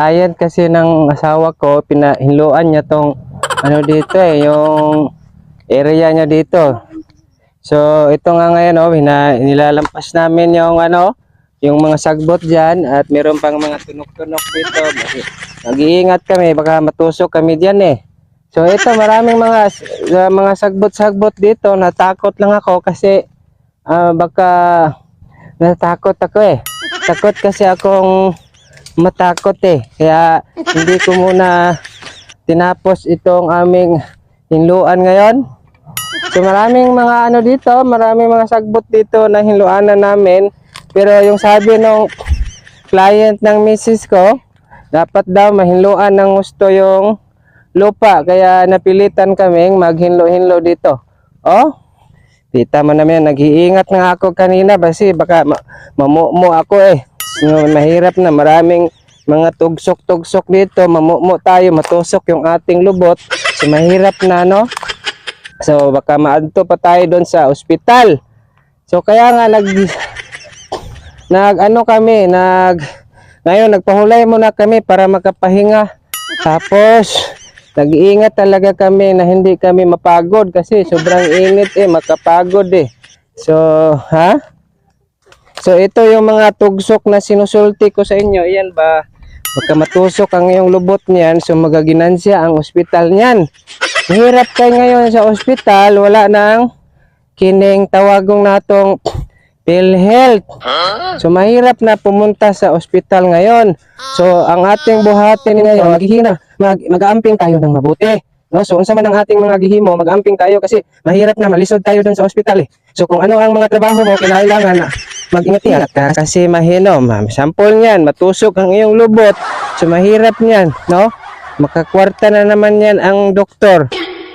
Ayan kasi ng asawa ko, pinahinluan niya tong ano dito yung area niya dito. So ito nga ngayon nilalampas namin yung yung mga sagbot diyan at meron pang mga tunok-tunok dito. Mag-iingat kami baka matusok kami diyan eh. So ito maraming mga sagbot-sagbot dito. Natakot lang ako kasi baka natakot ako eh. Takot kasi akong matakot eh. Kaya hindi ko muna tinapos itong aming hinluan ngayon. So maraming mga dito, maraming mga sagbot dito na hinluanan namin. Pero yung sabi ng client ng misis ko, dapat daw mahinluan ng gusto yung lupa. Kaya napilitan kaming maghinlo-hinlo dito. Oh, kita mo naman, nag-iingat nga ako kanina kasi baka mamumo ako eh. So, mahirap na, maraming mga tugsok-tugsok dito, mamumo tayo, matusok yung ating lubot. So mahirap na So baka maadto pa tayo doon sa ospital. So kaya nga ngayon nagpahulay muna kami para makapahinga. Tapos nag-iingat talaga kami na hindi kami mapagod kasi sobrang init eh, makapagod eh. So So ito yung mga tugsok na sinusulti ko sa inyo. Iyan ba? Baka matusok ang iyong lubot niyan, so magaginansya ang ospital niyan. Mahirap kayo ngayon sa ospital, wala nang kining tawagong natong PhilHealth. So mahirap na pumunta sa ospital ngayon. So ang ating buhatin ngayon, mag-aamping tayo ng mabuti. No? So unsa man ang ating mga gihimo, mag-amping tayo kasi mahirap na malisod tayo doon sa ospital eh. So kung ano ang mga trabaho mo, kailangan na mag-ingat ka kasi sample niyan, matusok ang iyong lubot. So mahirap niyan, no? Makakwarta na naman yan ang doktor.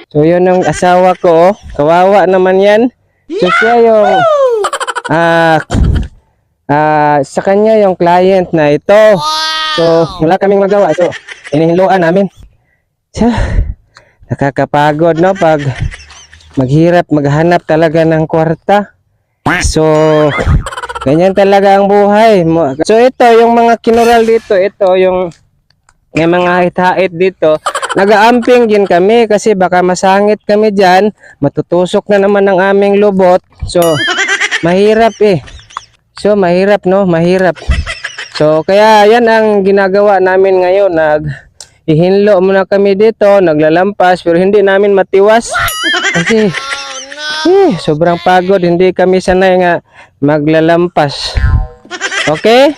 So yun ang asawa ko, kawawa naman yan. So siya yung sa kanya yung client na ito. So wala kaming magawa. So inihiluan namin. So, nakakapagod no pag maghirap maghanap talaga ng kwarta. So ganyan talaga ang buhay. So ito yung mga kinural dito, ito yung mga hit-hait dito. Nag-aamping din kami kasi baka masangit kami diyan, matutusok na naman ang aming lubot. So mahirap eh. So mahirap no, mahirap. So kaya yan ang ginagawa namin ngayon, ihinlo muna kami dito, naglalampas pero hindi namin matiwas kasi sobrang pagod, hindi kami sanay nga maglalampas. Okay?